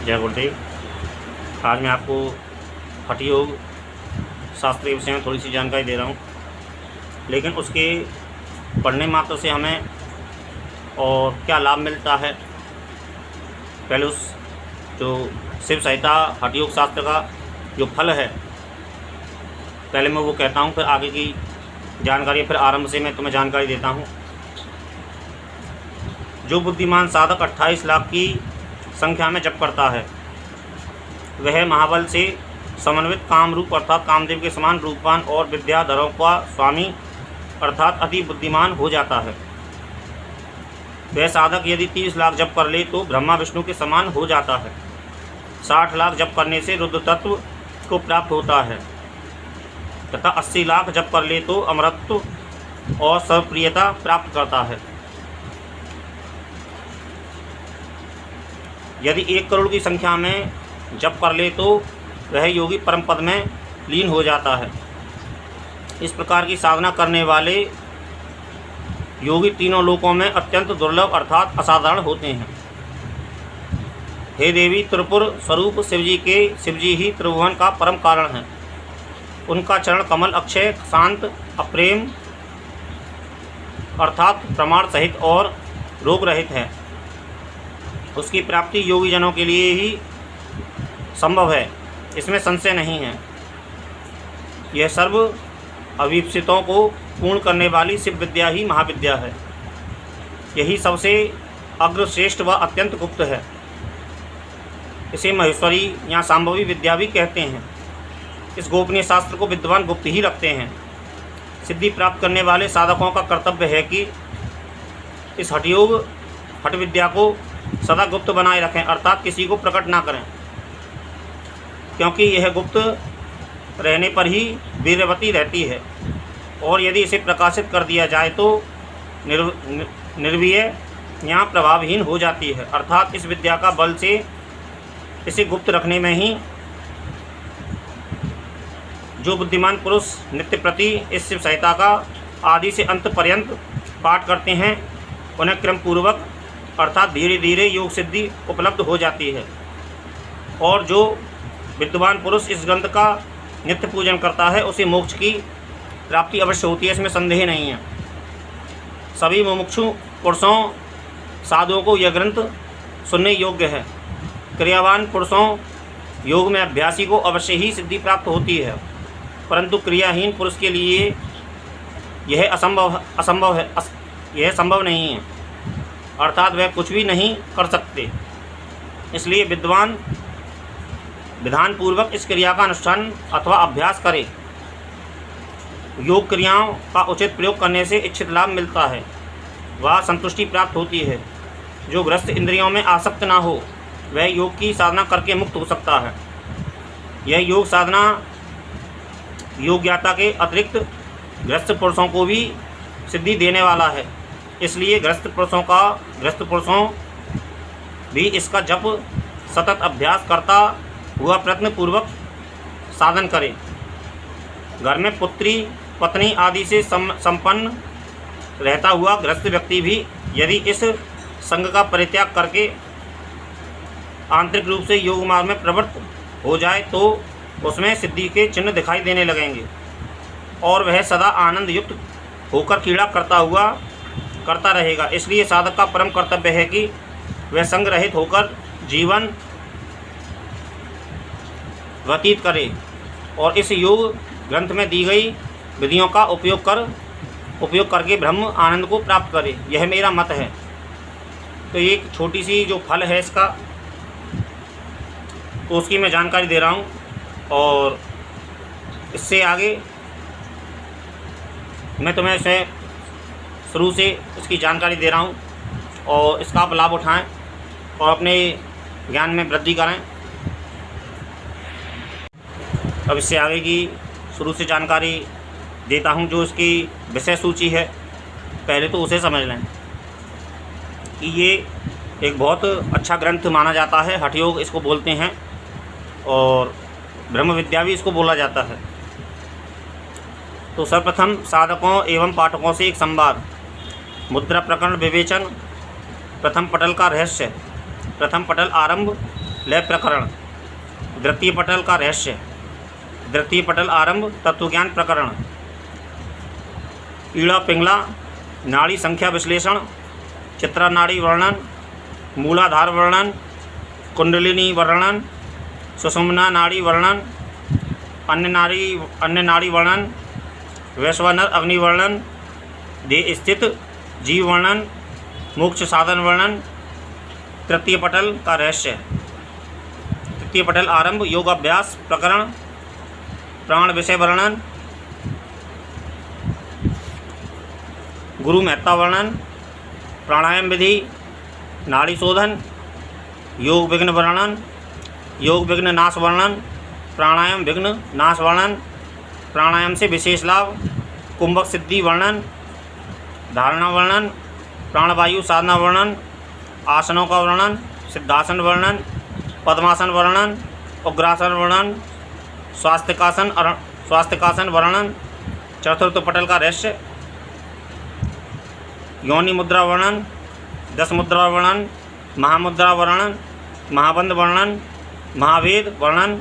जय गुरुदेव। आज मैं आपको हठ योग शास्त्रीय विषय में थोड़ी सी जानकारी दे रहा हूँ, लेकिन उसके पढ़ने मात्र से हमें और क्या लाभ मिलता है, पहले उस जो शिव संहिता हठ योग शास्त्र का जो फल है पहले मैं वो कहता हूँ, फिर आगे की जानकारी फिर आरंभ से मैं तुम्हें जानकारी देता हूँ। जो बुद्धिमान साधक 28 लाख की संख्या में जप करता है वह महाबल से समन्वित काम रूप अर्थात कामदेव के समान रूपवान और विद्याधरों का स्वामी अर्थात अति बुद्धिमान हो जाता है। वह साधक यदि 30 लाख जप कर ले तो ब्रह्मा विष्णु के समान हो जाता है। 60 लाख जप करने से रुद्र तत्व को प्राप्त होता है तथा 80 लाख जप कर ले तो अमरत्व और सर्वप्रियता प्राप्त करता है। यदि 1 करोड़ की संख्या में जप कर ले तो वह योगी परम पद में लीन हो जाता है। इस प्रकार की साधना करने वाले योगी तीनों लोकों में अत्यंत दुर्लभ अर्थात असाधारण होते हैं। हे देवी, त्रिपुर स्वरूप शिवजी ही त्रिभुवन का परम कारण है। उनका चरण कमल अक्षय शांत अप्रेम अर्थात प्रमाण सहित और रोग रहित है। उसकी प्राप्ति योगी जनों के लिए ही संभव है, इसमें संशय नहीं है। यह सर्व अभिप्सितों को पूर्ण करने वाली शिव विद्या ही महाविद्या है। यही सबसे अग्रश्रेष्ठ व अत्यंत गुप्त है। इसे महेश्वरी या सांभवी विद्या भी कहते हैं। इस गोपनीय शास्त्र को विद्वान गुप्त ही रखते हैं। सिद्धि प्राप्त करने वाले साधकों का कर्तव्य है कि इस हठ विद्या को सदा गुप्त बनाए रखें अर्थात किसी को प्रकट ना करें, क्योंकि यह गुप्त रहने पर ही वीर्यवती रहती है और यदि इसे प्रकाशित कर दिया जाए तो निर्वीय या प्रभावहीन हो जाती है। अर्थात इस विद्या का बल से इसे गुप्त रखने में ही जो बुद्धिमान पुरुष नित्य प्रति इस शिव संहिता का आदि से अंत पर्यंत पाठ करते हैं उन्हें क्रम पूर्वक अर्थात धीरे धीरे योग सिद्धि उपलब्ध हो जाती है। और जो विद्वान पुरुष इस ग्रंथ का नित्य पूजन करता है उसे मोक्ष की प्राप्ति अवश्य होती है, इसमें संदेह नहीं है। सभी मुमुक्षु पुरुषों साधुओं को यह ग्रंथ सुनने योग्य है। क्रियावान पुरुषों योग में अभ्यासी को अवश्य ही सिद्धि प्राप्त होती है, परंतु क्रियाहीन पुरुष के लिए यह संभव नहीं है, अर्थात वह कुछ भी नहीं कर सकते। इसलिए विद्वान विधान पूर्वक इस क्रिया का अनुष्ठान अथवा अभ्यास करे। योग क्रियाओं का उचित प्रयोग करने से इच्छित लाभ मिलता है, वह संतुष्टि प्राप्त होती है। जो ग्रस्त इंद्रियों में आसक्त ना हो वह योग की साधना करके मुक्त हो सकता है। यह योग साधना योग्यता के अतिरिक्त ग्रस्त पुरुषों को भी सिद्धि देने वाला है। इसलिए ग्रस्त पुरुषों भी इसका जप सतत अभ्यास करता हुआ प्रयत्न पूर्वक साधन करें। घर में पुत्री पत्नी आदि से संपन्न रहता हुआ ग्रस्त व्यक्ति भी यदि इस संग का परित्याग करके आंतरिक रूप से योग मार्ग में प्रवृत्त हो जाए तो उसमें सिद्धि के चिन्ह दिखाई देने लगेंगे और वह सदा आनंद युक्त होकर क्रीड़ा करता रहेगा। इसलिए साधक का परम कर्तव्य है कि वह संग रहित होकर जीवन व्यतीत करे और इस योग ग्रंथ में दी गई विधियों का उपयोग करके ब्रह्म आनंद को प्राप्त करे। यह मेरा मत है। तो एक छोटी सी जो फल है इसका, तो उसकी मैं जानकारी दे रहा हूँ और इससे आगे मैं तुम्हें इसे शुरू से इसकी जानकारी दे रहा हूँ और इसका आप लाभ उठाएं और अपने ज्ञान में वृद्धि करें। अब इससे आगे की शुरू से जानकारी देता हूँ। जो इसकी विषय सूची है पहले तो उसे समझ लें कि ये एक बहुत अच्छा ग्रंथ माना जाता है। हठ योग इसको बोलते हैं और ब्रह्म विद्या भी इसको बोला जाता है। तो सर्वप्रथम साधकों एवं पाठकों से एक संवाद। मुद्रा प्रकरण विवेचन। प्रथम पटल का रहस्य। प्रथम पटल आरंभ लय प्रकरण, द्वितीय पटल का रहस्य, द्वितीय पटल आरंभ, तत्वज्ञान प्रकरण, ईड़ा पिंगला, नाड़ी संख्या विश्लेषण, चित्रा नाड़ी वर्णन, मूलाधार वर्णन, कुंडलिनी वर्णन, सुषुम्ना नाड़ी वर्णन, अन्य नाड़ी वर्णन, वैश्वानर अग्नि वर्णन, देह स्थित जीव वर्णन, मोक्ष साधन वर्णन, तृतीय पटल का रहस्य, तृतीय पटल आरंभ, योगाभ्यास प्रकरण, प्राण विषय वर्णन, गुरु महत्ता वर्णन, प्राणायाम विधि, नाड़ी शोधन, योग विघ्न वर्णन, योग विघ्न नाश वर्णन, प्राणायाम विघ्न नाश वर्णन, प्राणायाम से विशेष लाभ, कुंभक सिद्धि वर्णन, धारणा वर्णन, प्राणवायु साधना वर्णन, आसनों का वर्णन, सिद्धासन वर्णन, पद्मासन वर्णन, उग्रासन वर्णन, स्वास्तिकासन वर्णन, चतुर्थ पटल का रहस्य, योनि मुद्रा वर्णन, 10 मुद्रा वर्णन, महामुद्रा वर्णन, महाबंध वर्णन, महावेद वर्णन,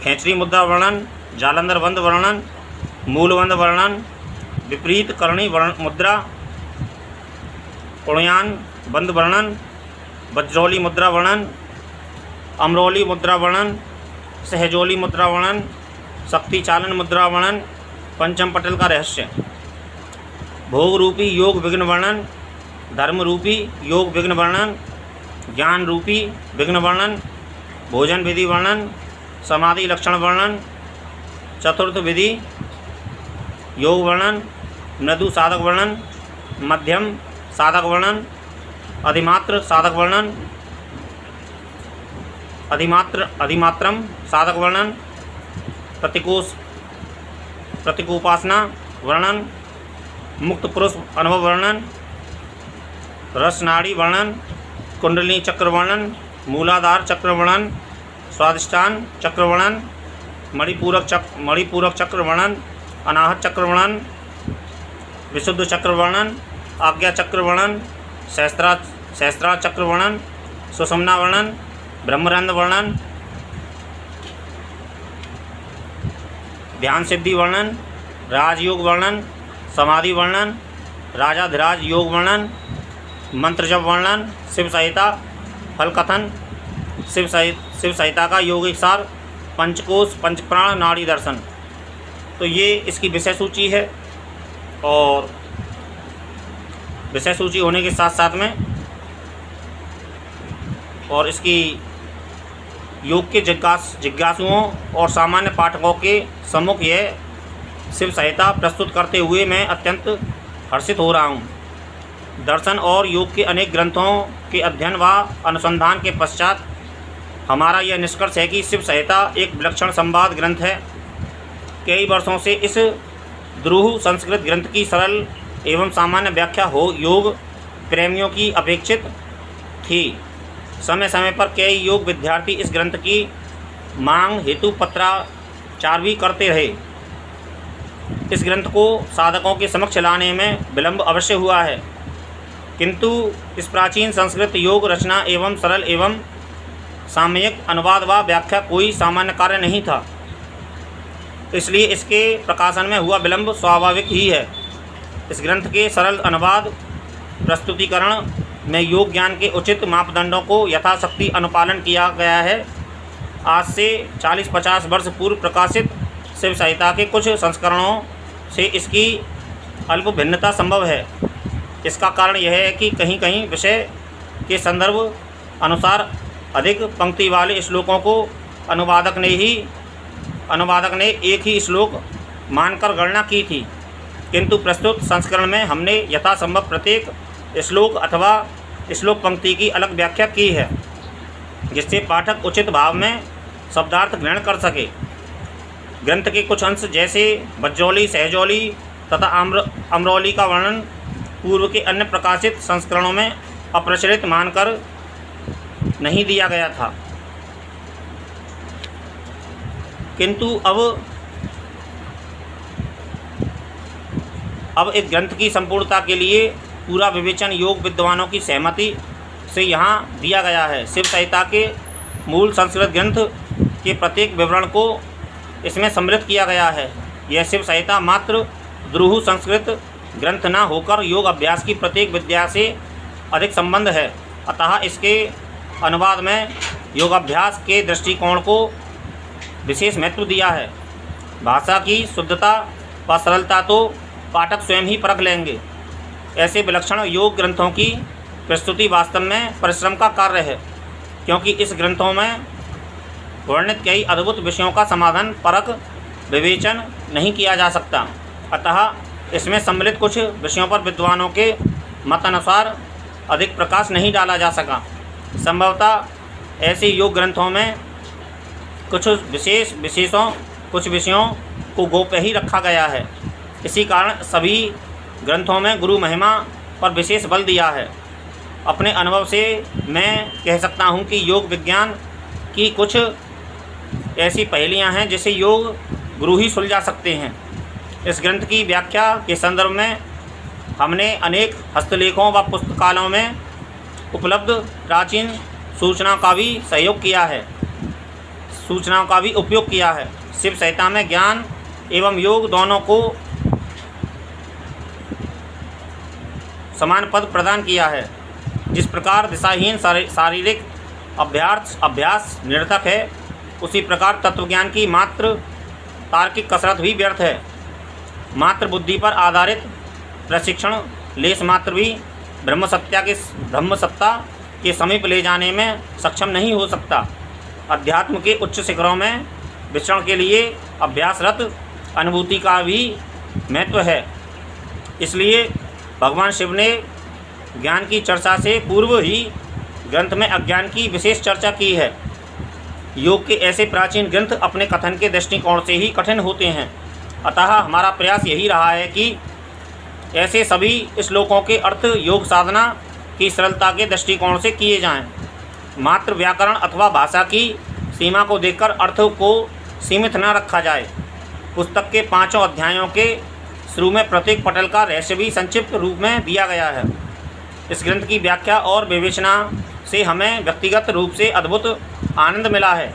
खेचरी मुद्रा वर्णन, जालंधर बंध वर्णन, मूलबंध वर्णन, विपरीत करणी मुद्रा, उड़यान बंध वर्णन, वज्रौली मुद्रा वर्णन, अमरौली मुद्रा वर्णन, सहजौली मुद्रा वर्णन, शक्ति चालन मुद्रा वर्णन, पंचम पटल का रहस्य, भोग रूपी योग विघ्न वर्णन, धर्म रूपी योग विघ्न वर्णन, ज्ञान रूपी विघ्न वर्णन, भोजन विधि वर्णन, समाधि लक्षण वर्णन, चतुर्थ विधि योग वर्णन, मृदु साधक वर्णन, मध्यम साधक वर्णन, अधिमात्र साधक वर्णन, अधिमात्रम साधक वर्णन, प्रतीकोपासना वर्णन, मुक्त पुरुष अनुभव वर्णन, रसनाड़ी वर्णन, कुंडलिनी चक्र वर्णन, मूलाधार चक्र वर्णन, स्वादिष्ठान चक्र वर्णन, मणिपूरक चक्र वर्णन, अनाहत चक्र वर्णन, विशुद्ध चक्र वर्णन, आज्ञा चक्र वर्णन, सहस्त्रा चक्र वर्णन, सुषुम्ना वर्णन, ब्रह्मरंध्र वर्णन, ध्यान सिद्धि वर्णन, राजयोग वर्णन, समाधि वर्णन, राजाधिराज योग वर्णन, मंत्र जप वर्णन, शिव संहिता फल कथन, शिव संहिता का योगिक सार, पंचकोश पंचप्राण नाड़ी दर्शन। तो ये इसकी विषय सूची है, और विषय सूची होने के साथ साथ में और इसकी योग के जिज्ञासुओं और सामान्य पाठकों के सम्मुख यह शिव संहिता प्रस्तुत करते हुए मैं अत्यंत हर्षित हो रहा हूँ। दर्शन और योग के अनेक ग्रंथों के अध्ययन व अनुसंधान के पश्चात हमारा यह निष्कर्ष है कि शिव संहिता एक विलक्षण संवाद ग्रंथ है। कई वर्षों से इस द्रुह संस्कृत ग्रंथ की सरल एवं सामान्य व्याख्या हो योग प्रेमियों की अपेक्षित थी। समय समय पर कई योग विद्यार्थी इस ग्रंथ की मांग हेतु पत्राचार भी करते रहे। इस ग्रंथ को साधकों के समक्ष लाने में विलंब अवश्य हुआ है, किंतु इस प्राचीन संस्कृत योग रचना एवं सरल एवं सामयिक अनुवाद व व्याख्या कोई सामान्य कार्य नहीं था, इसलिए इसके प्रकाशन में हुआ विलंब स्वाभाविक ही है। इस ग्रंथ के सरल अनुवाद प्रस्तुतिकरण में योग ज्ञान के उचित मापदंडों को यथाशक्ति अनुपालन किया गया है। आज से 40-50 वर्ष पूर्व प्रकाशित शिव संहिता के कुछ संस्करणों से इसकी अल्प भिन्नता संभव है। इसका कारण यह है कि कहीं कहीं विषय के संदर्भ अनुसार अधिक पंक्ति वाले श्लोकों को अनुवादक ने एक ही श्लोक मानकर गणना की थी, किंतु प्रस्तुत संस्करण में हमने यथासंभव प्रत्येक श्लोक अथवा श्लोक पंक्ति की अलग व्याख्या की है, जिससे पाठक उचित भाव में शब्दार्थ ग्रहण कर सके। ग्रंथ के कुछ अंश जैसे वज्रौली, सहजौली तथा अमरौली का वर्णन पूर्व के अन्य प्रकाशित संस्करणों में अप्रचलित मानकर नहीं दिया गया था, किंतु अब एक ग्रंथ की संपूर्णता के लिए पूरा विवेचन योग विद्वानों की सहमति से यहाँ दिया गया है। शिव संहिता के मूल संस्कृत ग्रंथ के प्रत्येक विवरण को इसमें सम्मिलित किया गया है। यह शिव संहिता मात्र द्रुह संस्कृत ग्रंथ न होकर योग अभ्यास की प्रत्येक विद्या से अधिक संबंध है। अतः इसके अनुवाद में योगाभ्यास के दृष्टिकोण को विशेष महत्व दिया है। भाषा की शुद्धता व सरलता तो पाठक स्वयं ही परख लेंगे। ऐसे विलक्षण योग ग्रंथों की प्रस्तुति वास्तव में परिश्रम का कार्य है, क्योंकि इस ग्रंथों में वर्णित कई अद्भुत विषयों का समाधान परख विवेचन नहीं किया जा सकता। अतः इसमें सम्मिलित कुछ विषयों पर विद्वानों के मतानुसार अधिक प्रकाश नहीं डाला जा सका। संभवतः ऐसे योग ग्रंथों में कुछ विषयों को गोप्य ही रखा गया है। इसी कारण सभी ग्रंथों में गुरु महिमा पर विशेष बल दिया है। अपने अनुभव से मैं कह सकता हूँ कि योग विज्ञान की कुछ ऐसी पहेलियाँ हैं जिसे योग गुरु ही सुलझा सकते हैं। इस ग्रंथ की व्याख्या के संदर्भ में हमने अनेक हस्तलेखों व पुस्तकालयों में उपलब्ध प्राचीन सूचनाओं का भी उपयोग किया है। शिव संहिता में ज्ञान एवं योग दोनों को समान पद प्रदान किया है। जिस प्रकार दिशाहीन शारीरिक अभ्यास निरर्थक है, उसी प्रकार तत्वज्ञान की मात्र तार्किक कसरत भी व्यर्थ है। मात्र बुद्धि पर आधारित प्रशिक्षण लेश मात्र भी ब्रह्म सत्ता के समीप ले जाने में सक्षम नहीं हो सकता। अध्यात्म के उच्च शिखरों में विचरण के लिए अभ्यासरत अनुभूति का भी महत्व है। इसलिए भगवान शिव ने ज्ञान की चर्चा से पूर्व ही ग्रंथ में अज्ञान की विशेष चर्चा की है। योग के ऐसे प्राचीन ग्रंथ अपने कथन के दृष्टिकोण से ही कठिन होते हैं। अतः हमारा प्रयास यही रहा है कि ऐसे सभी श्लोकों के अर्थ योग साधना की सरलता के दृष्टिकोण से किए जाएं। मात्र व्याकरण अथवा भाषा की सीमा को देखकर अर्थ को सीमित न रखा जाए। पुस्तक के 5 अध्यायों के शुरू में प्रत्येक पटल का रहस्य भी संक्षिप्त रूप में दिया गया है। इस ग्रंथ की व्याख्या और विवेचना से हमें व्यक्तिगत रूप से अद्भुत आनंद मिला है,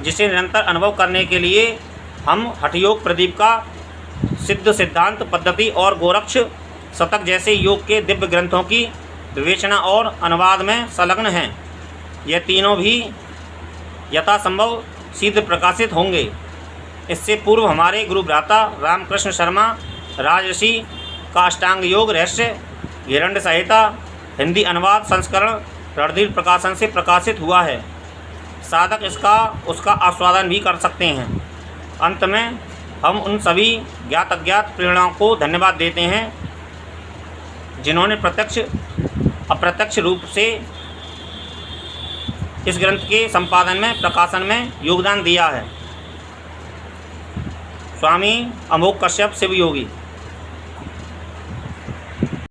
जिसे निरंतर अनुभव करने के लिए हम हठयोग प्रदीप का सिद्ध सिद्धांत पद्धति और गोरक्ष शतक जैसे योग के दिव्य ग्रंथों की विवेचना और अनुवाद में संलग्न हैं। यह तीनों भी यथासंभव शीघ्र प्रकाशित होंगे। इससे पूर्व हमारे गुरु भ्राता रामकृष्ण शर्मा राजऋषि का अष्टांग योग रहस्य हिरण्य संहिता हिंदी अनुवाद संस्करण रणधीर प्रकाशन से प्रकाशित हुआ है। साधक उसका आस्वादन भी कर सकते हैं। अंत में हम उन सभी ज्ञात अज्ञात प्रेरणाओं को धन्यवाद देते हैं जिन्होंने प्रत्यक्ष अप्रत्यक्ष रूप से इस ग्रंथ के संपादन में प्रकाशन में योगदान दिया है। स्वामी अमोघ कश्यप शिव योगी।